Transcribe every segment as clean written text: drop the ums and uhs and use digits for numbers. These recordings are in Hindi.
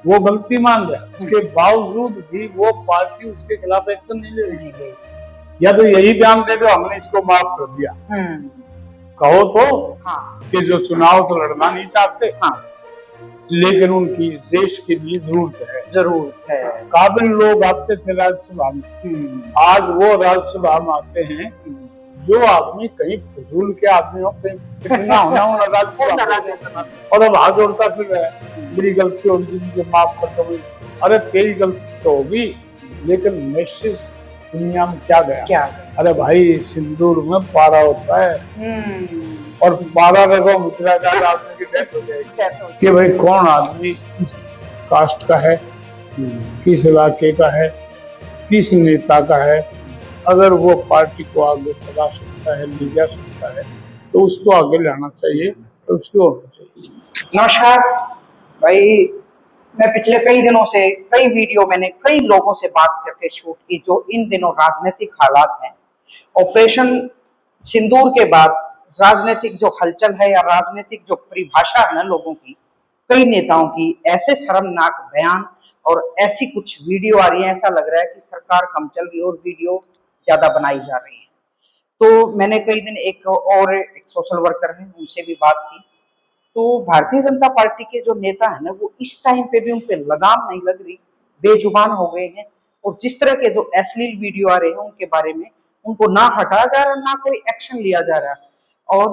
वो गलती मान रहा है, उसके बावजूद भी वो पार्टी उसके खिलाफ एक्शन नहीं ले रही। या तो यही बयान दे दो हमने इसको माफ कर दिया, कहो तो कि जो चुनाव तो लड़ना नहीं चाहते, लेकिन उनकी देश के लिए जरूरत है। काबिल लोग आते थे राज्यसभा में, आज वो राज्यसभा में आते हैं जो आदमी कहीं फजूल के आदमियों पे कितना होना राज्यसभा और अब हाथ जोड़ता फिर रहा है, मेरी गलती होगी मुझे माफ कर दो। अरे तेरी गलती तो होगी, लेकिन मैसेज दुनिया में क्या गया? अरे भाई सिंदूर में पारा होता है और 12 रगों मुचरा का आदमी की डेथ हो जाएगी कि भाई कौन आदमी किस कास्ट का है, किस इलाके का है, किस नेता का है। अगर वो पार्टी को आगे चला सकता है, ले जा सकता है, तो उसको आगे लाना चाहिए, तो उसको होना चाहिए। नमस्कार भाई, मैं पिछले कई दिनों से कई वीडियो मैंने कई लोगों से बात करके शूट की जो इन दिनों राजनीतिक हालात हैं। ऑपरेशन सिंदूर के बाद राजनीतिक जो हलचल है या राजनीतिक जो परिभाषा है ना लोगों की, कई नेताओं की ऐसे शर्मनाक बयान और ऐसी कुछ वीडियो आ रही है, ऐसा लग रहा है कि सरकार कम चल रही है और वीडियो ज्यादा बनाई जा रही है। तो मैंने कई दिन एक सोशल वर्कर है उनसे भी बात की, तो भारतीय जनता पार्टी के जो नेता है ना वो इस टाइम पे भी उन पे लगाम नहीं लग रही, बेजुबान हो गए हैं और जिस तरह के जो अश्लील वीडियो आ रहे हैं उनके बारे में उनको ना हटाया जा रहा, ना कोई एक्शन लिया जा रहा। और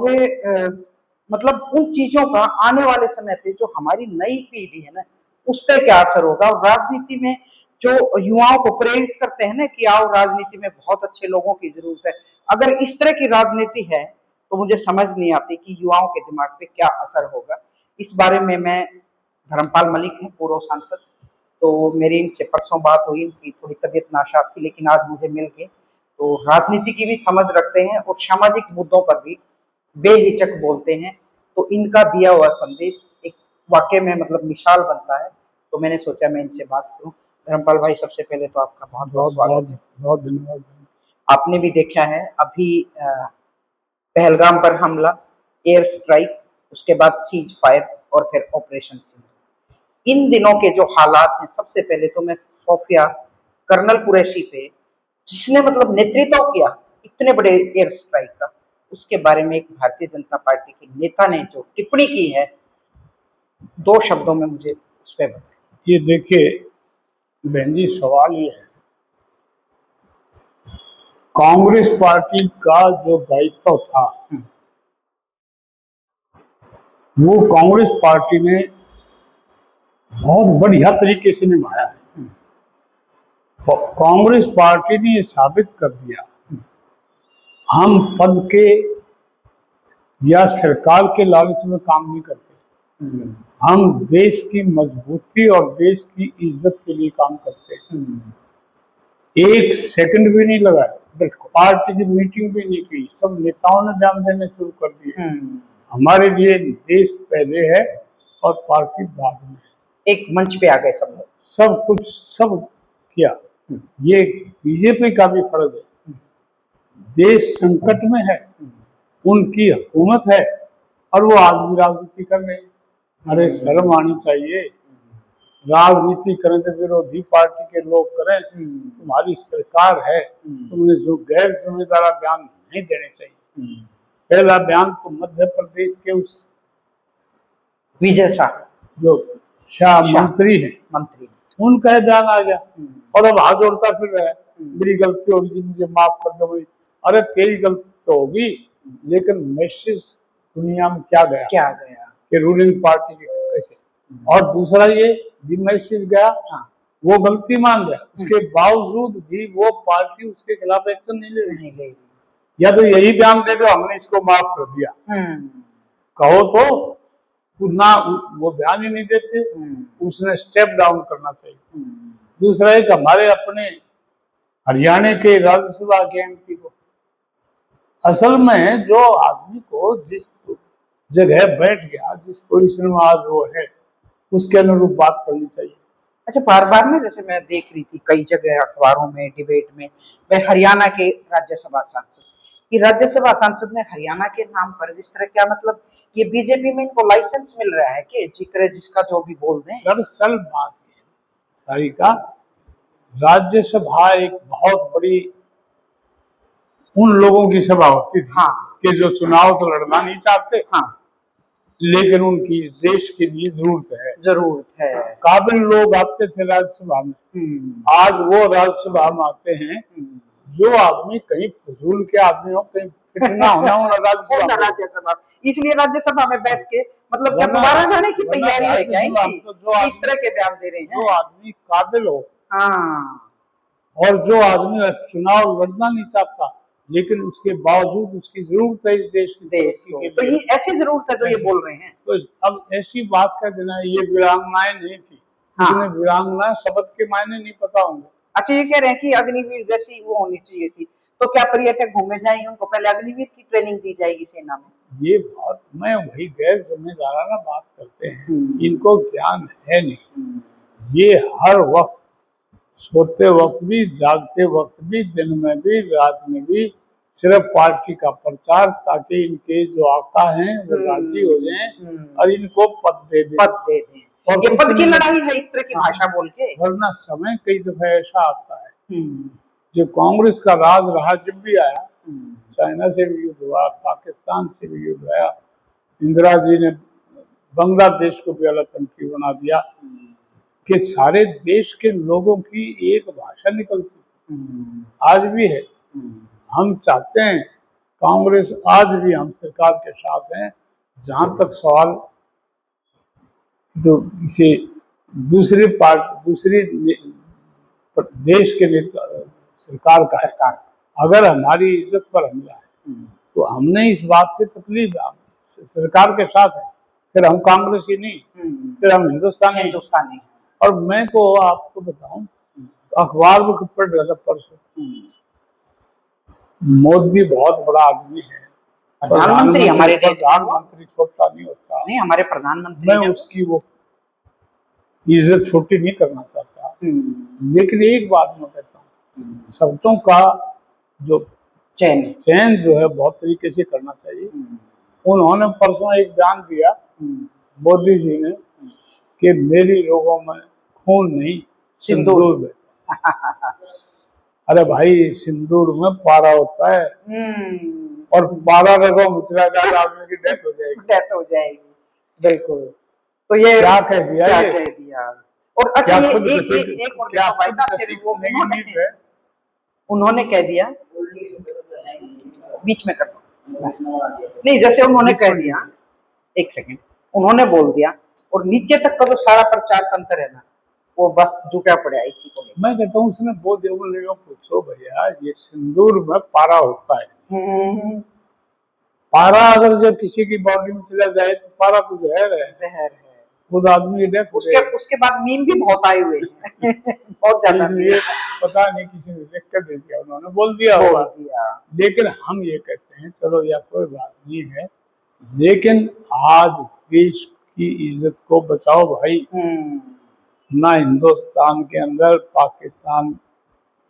मतलब उन चीजों का आने वाले समय पे जो हमारी नई पीढ़ी है ना उस पर क्या असर होगा। और राजनीति में जो युवाओं को प्रेरित करते हैं ना कि आओ राजनीति में बहुत अच्छे लोगों की जरूरत है, अगर इस तरह की राजनीति है तो मुझे समझ नहीं आती कि युवाओं के दिमाग पे क्या असर होगा। इस बारे में मैं धर्मपाल मलिक हैं, पूर्व सांसद, तो मेरी इनसे परसों बात हुई, इनकी थोड़ी तबीयत नाशाद थी लेकिन आज मुझे मिल गए। तो राजनीति की भी समझ रखते हैं और सामाजिक मुद्दों पर भी बेहिचक बोलते हैं, तो इनका दिया हुआ संदेश एक वाकई में मतलब मिसाल बनता है। तो मैंने सोचा मैं इनसे बात करूं। धर्मपाल भाई, सबसे पहले तो आपका बहुत बहुत स्वागत है। बहुत धन्यवाद। आपने भी देखा है अभी पहलगाम पर हमला, एयर स्ट्राइक, उसके बाद सीज फायर और फिर ऑपरेशन सिंदूर। इन दिनों के जो हालात हैं, सबसे पहले तो मैं सोफिया कर्नल कुरैशी पे जिसने मतलब नेतृत्व किया इतने बड़े एयर स्ट्राइक का, उसके बारे में एक भारतीय जनता पार्टी के नेता ने जो टिप्पणी की है, 2 शब्दों में मुझे उस पर बताइए। ये देखिए बहन जी, सवाल ये है, कांग्रेस पार्टी का जो दायित्व था वो कांग्रेस पार्टी ने बहुत बढ़िया तरीके से निभाया है। कांग्रेस पार्टी ने ये साबित कर दिया हम पद के या सरकार के लालच में काम नहीं करते, हम देश की मजबूती और देश की इज्जत के लिए काम करते हैं। एक सेकंड भी नहीं लगाया, पार्टी की मीटिंग भी नहीं की, सब नेताओं ने ध्यान देने शुरू कर दिए। हमारे लिए देश पहले है और पार्टी बाद में। एक मंच पे आ गए सब लोग, सब कुछ सब किया। ये बीजेपी का भी फर्ज है, देश संकट में है, उनकी हुकूमत है और वो आज भी राजनीति कर रहे हैं। अरे शर्म आनी चाहिए। राजनीति करें तो विरोधी पार्टी के लोग करें, तुम्हारी सरकार है, तुमने जो गैर जिम्मेदार बयान नहीं देने चाहिए। पहला बयान तो मध्य प्रदेश के उस विजय शाह जो शाह मंत्री है, उनका बयान आ गया और अब हाथ जोड़ता फिर रहा है, मेरी गलती होगी मुझे माफ कर दो। अरे तेरी गलती तो होगी, लेकिन मैसेज दुनिया में क्या गया कि रूलिंग पार्टी के कैसे। और दूसरा ये भी मैसेज गया, वो गलती मान रहा है, उसके बावजूद भी वो पार्टी उसके खिलाफ एक्शन नहीं ले रही। या तो यही बयान दे दो हमने इसको माफ कर दिया, कहो तो ना वो बयान ही नहीं देते, उसने स्टेप डाउन करना चाहिए। दूसरा एक हमारे अपने हरियाणा के राज्यसभा के एमपी को, असल में जो आदमी को जिस जगह बैठ गया, जिस पोजीशन में आज वो है, उसके अनुरूप बात करनी चाहिए। अच्छा, बार बार ना जैसे मैं देख रही थी कई जगह अखबारों में, डिबेट में, मैं हरियाणा के राज्यसभा सांसद कि राज्यसभा सांसद ने हरियाणा के नाम पर जिस तरह, क्या मतलब ये बीजेपी में इनको लाइसेंस मिल रहा है कि जिक्र जिसका जो भी बोल दें? दरअसल बात सारिका, राज्यसभा एक बहुत बड़ी उन लोगों की सभा होती थी कि जो चुनाव तो लड़ना नहीं चाहते, लेकिन उनकी इस देश के लिए जरूरत है। काबिल लोग आते थे राज्यसभा में। आज वो राज्यसभा में आते हैं जो आदमी कहीं फजूल के आदमी हो, कहीं कितना होना हो राज्यसभा, इसलिए राज्यसभा में बैठ के मतलब क्या दोबारा जाने की तैयारी है क्या इनकी? इस तरह के बयान दे रहे हैं। जो आदमी काबिल हो, और जो आदमी चुनाव लड़ना नहीं चाहता, लेकिन उसके बावजूद उसकी जरूरत है इस देश की, तो ये ऐसी जरूरत है जो ये बोल रहे हैं। तो अब ऐसी बात कर देना, ये वीरांगनाएं नहीं थी, वीरांगना शब्द के मायने नहीं पता होंगे। अच्छा, ये कह रहे हैं कि अग्निवीर जैसी वो होनी चाहिए थी, तो क्या पर्यटक घूमने जाएंगे उनको पहले अग्निवीर की ट्रेनिंग दी जाएगी सेना में? ये बहुत मैं वही गैर जिम्मेदाराना बात करते हैं, इनको ज्ञान है नहीं। ये हर वक्त सोते वक्त भी, जागते वक्त भी, दिन में भी, रात में भी सिर्फ पार्टी का प्रचार, ताकि इनके जो आका हैं वो राजी हो जाएं और इनको पद दे दें। और ये पद की लड़ाई है इस तरह की भाषा बोल के। वरना समय कई दफा ऐसा आता है, जो कांग्रेस का राज रहा जब भी आया, चाइना से भी युद्ध हुआ, पाकिस्तान से भी युद्ध आया, इंदिरा जी ने बांग्लादेश को भी अलग कंट्री बना दिया, कि सारे देश के लोगों की एक भाषा निकलती। आज भी है। हम चाहते हैं, कांग्रेस आज भी हम सरकार के साथ हैं। जहां तक सवाल जो इसे दूसरे देश के नेता सरकार का है, अगर हमारी इज्जत पर हमला है तो हमने इस बात से तकलीफ, सरकार के साथ है, फिर हम कांग्रेसी नहीं, फिर हम हिंदुस्तानी। और मैं तो आपको बताऊं, अखबार में पढ़ रहा था परसों, मोदी बहुत बड़ा आदमी है, प्रधानमंत्री हमारे देश, प्रधानमंत्री छोटा नहीं होता। नहीं, हमारे प्रधानमंत्री, मैं उसकी वो इज्जत छोटी नहीं करना चाहता, लेकिन एक बात मैं कहता हूँ, शब्दों का जो चयन जो है बहुत तरीके से करना चाहिए। उन्होंने परसों एक बयान दिया, मोदी जी ने, कि मेरी लोगों में खून नहीं सिंदूर में। अरे भाई, सिंदूर में पारा होता है, और 12 रगों में चला जाए आदमी की डेथ हो जाएगी। बिल्कुल। तो ये क्या कह दिया, और अच्छा, ये एक और क्या भाई साहब, उन्होंने कह दिया, बीच में कर दो नहीं, जैसे उन्होंने कह दिया, एक सेकंड, उन्होंने बोल दिया और नीचे तक का जो सारा प्रचार तंत्र है ना, वो बस झुका पड़ा इसी को। मैं कहता हूँ उसने बोल दिया, पूछो भैया, ये सिंदूर में पारा होता है। पारा अगर जब किसी की बॉडी में चला जाए तो पारा तो जहर है, खुद आदमी की डेथ। उसके बाद मीम भी बहुत आए हुए हैं। बहुत ज्यादा, इसलिए पता नहीं किसी ने लिख कर दे दिया, उन्होंने बोल दिया होगा। लेकिन हम ये कहते हैं, चलो या कोई बात नहीं है, लेकिन आज देश की इज्जत को बचाओ भाई। ना हिंदुस्तान के अंदर पाकिस्तान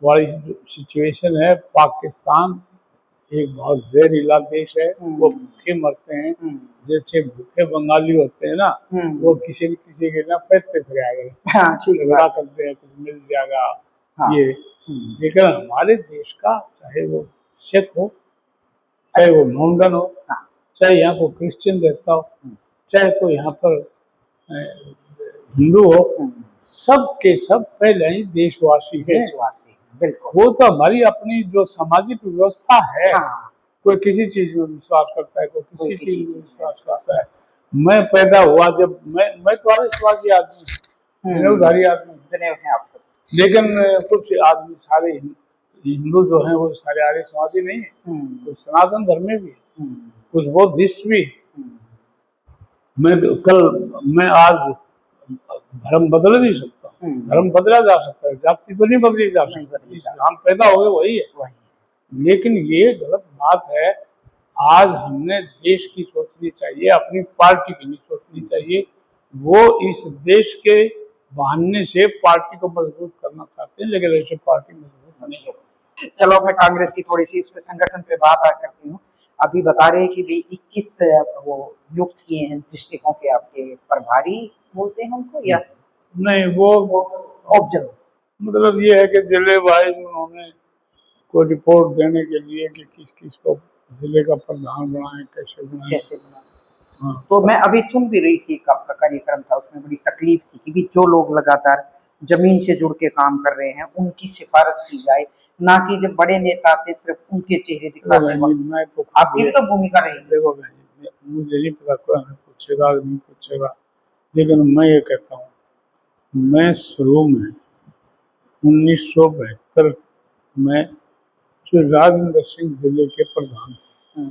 वाली सिचुएशन है, पाकिस्तान एक बहुत जहरीला देश है, वो भूखे मरते हैं, जैसे भूखे बंगाली होते हैं ना, वो किसी न किसी के ना पेट पे झगड़ा करते हैं, कुछ मिल जाएगा ये। लेकिन हमारे देश का, चाहे वो सिख हो, चाहे वो मोमडन हो, चाहे यहाँ को क्रिश्चियन रहता हो, चाहे कोई यहाँ पर हिंदू हो, सब के सब पहले ही देशवासी हैं। बिल्कुल। वो तो हमारी अपनी जो सामाजिक व्यवस्था है, कोई किसी चीज में विश्वास करता है, कोई किसी चीज में विश्वास करता है। मैं पैदा हुआ जब, मैं तो आर्यवादी आदमी, उधारी आदमी हैं आपको, लेकिन कुछ आदमी सारे हिंदू जो हैं वो सारे आर्यवादी नहीं है, कुछ सनातन धर्मी भी, कुछ बौद्धिस्ट भी। मैं आज धर्म बदल नहीं सकता, धर्म बदला जा सकता है, जाति तो नहीं बदली जा सकती, हम पैदा हो गए वही है। लेकिन ये गलत बात है। आज हमने देश की सोचनी चाहिए, अपनी पार्टी की नहीं सोचनी चाहिए। वो इस देश के बहाने से पार्टी को मजबूत करना चाहते हैं, लेकिन ऐसे पार्टी मजबूत नहीं होगी। चलो, मैं कांग्रेस की थोड़ी सी उसमें संगठन पे बात करती हूँ। अभी बता रहे हैं कि भी 21 वो नियुक्त किए हैं डिस्ट्रिक्टों के, आपके प्रभारी बोलते हैं उनको या नहीं, वो ऑब्जर्व। मतलब ये है कि जिले वाइज उन्होंने कोई रिपोर्ट देने के लिए कि किस किस को जिले का प्रधान बनाए, कैसे बनाए। हाँ। तो मैं अभी सुन भी रही थी, आपका कार्यक्रम था, उसमें बड़ी तकलीफ थी कि भी जो लोग लगातार जमीन से जुड़ के काम कर रहे हैं उनकी सिफारिश की जाए, ना कि जब बड़े नेता आते सिर्फ उनके चेहरे दिखाते हैं। मैं तो आपकी भी तो भूमिका रही। देखो बहन जी, मुझे नहीं पता कोई हमें पूछेगा नहीं पूछेगा, लेकिन मैं ये कहता हूँ, मैं शुरू में 1972 में जो राजेंद्र सिंह जिले के प्रधान थे,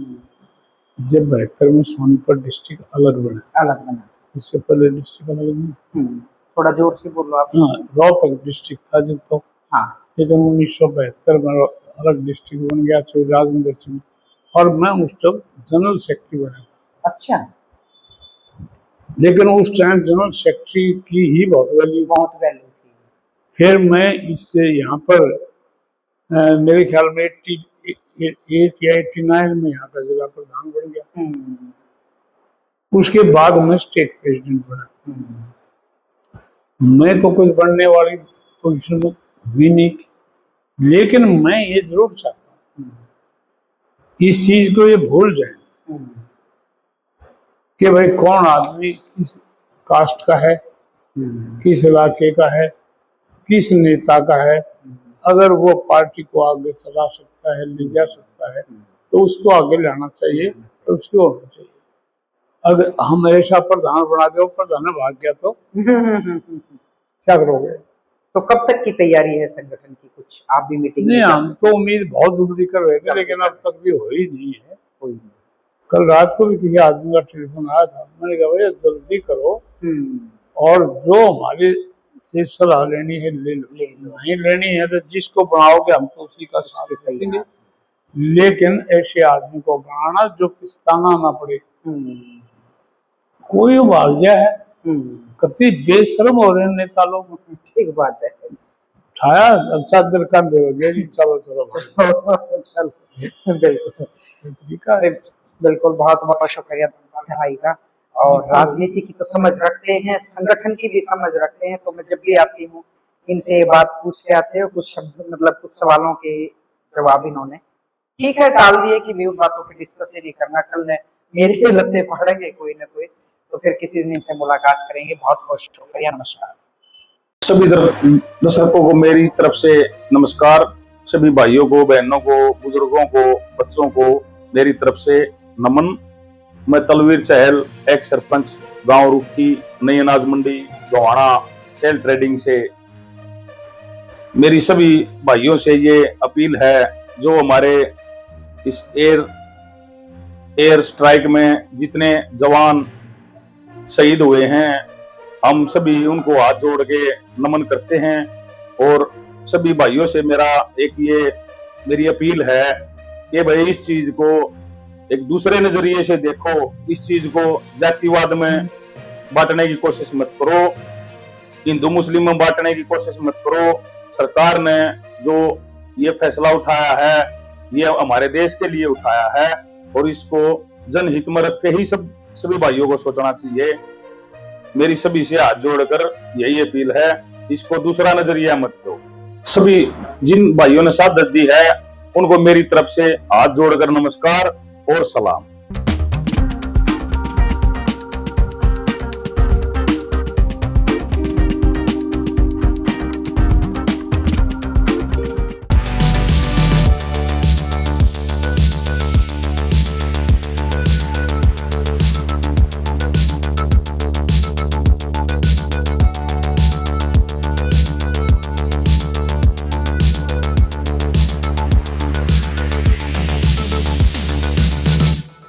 जब 72 में सोनीपत डिस्ट्रिक्ट अलग बना, इससे पहले डिस्ट्रिक्ट अलग नहीं। थोड़ा जोर से बोलो आप। हाँ, रोहतक डिस्ट्रिक्ट था जब तो। हाँ। लेकिन 1972 में अलग डिस्ट्रिक्ट बन गया तो राजेंद्र सिंह, और मैं उस टाइम जनरल सेक्रेटरी बना था। अच्छा। लेकिन उस टाइम जनरल सेक्रेटरी की ही बहुत वैल्यू थी। फिर मैं इससे यहाँ पर मेरे ख्याल में 88 या 89 में यहाँ का जिला प्रधान बन गया। उसके बाद मैं स्टेट प्रेसिडेंट बना। मैं तो कुछ बनने वाली पोजीशन में भी नहीं, लेकिन मैं ये जरूर चाहता हूँ इस चीज को ये भूल जाए कि भाई कौन आदमी किस कास्ट का है, किस इलाके का है, किस नेता का है। अगर वो पार्टी को आगे चला सकता है, ले जा सकता है, तो उसको आगे लाना चाहिए, तो उसको होना चाहिए। अगर हमेशा प्रधान बना दो, प्रधान भाग गया तो क्या करोगे? तो कब तक की तैयारी है संगठन की? कुछ आप भी मीटिंग? नहीं, हम तो उम्मीद बहुत जल्दी कर रहे थे, लेकिन अब तक भी हो ही नहीं है। कल रात को भी किसी आदमी का टेलीफोन आया था, मैंने कहा भैया जल्दी करो, और जो हमारे से सलाह लेनी है ले लो, नहीं लेनी है तो जिसको बनाओगे हम तो उसी का साथ देंगे, लेकिन ऐसे आदमी को बनाना जो पिस्ताना ना पड़े। कोई भाग गया है, कति बेशर्म हो रहे हैं नेता लोग। ठीक बात है। उठाया चादर कर देगा, चलो चलो चलो बिल्कुल बिल्कुल, बहुत बहुत शुक्रिया भाई का। और राजनीति की तो समझ रखते हैं, संगठन की भी समझ रखते हैं, तो मैं जब भी आती हूँ इनसे ये बात पूछ के आते हो, कुछ शब्द मतलब कुछ सवालों के जवाब इन्होंने ठीक है टाल दिए कि भी उन बातों पे डिस्कस ही नहीं करना, कल मेरे लत्ते पड़ेंगे कोई ना कोई, तो फिर किसी दिन इनसे मुलाकात करेंगे। बहुत बहुत शुक्रिया, नमस्कार। सभी दर्शकों को मेरी तरफ से नमस्कार, सभी भाइयों को, बहनों को, बुजुर्गों को, बच्चों को मेरी तरफ से नमन। मैं तलवीर चहल, एक्स सरपंच, गांव रुखी, नई अनाज मंडी, गोहाना, चहल ट्रेडिंग से मेरी सभी भाइयों से ये अपील है, जो हमारे इस एयर स्ट्राइक में जितने जवान शहीद हुए हैं, हम सभी उनको हाथ जोड़ के नमन करते हैं। और सभी भाइयों से मेरी अपील है कि भाई इस चीज को एक दूसरे नजरिए से देखो, इस चीज को जातिवाद में बांटने की कोशिश मत करो, हिंदू मुस्लिम में बांटने की कोशिश मत करो। सरकार ने जो ये फैसला उठाया है, ये हमारे देश के लिए उठाया है, और इसको जनहित में रख के ही सभी भाइयों को सोचना चाहिए। मेरी सभी से हाथ जोड़कर यही अपील है, इसको दूसरा नजरिया मत दो। सभी जिन भाइयों ने साथ दी है उनको मेरी तरफ से हाथ जोड़कर नमस्कार और सलाम।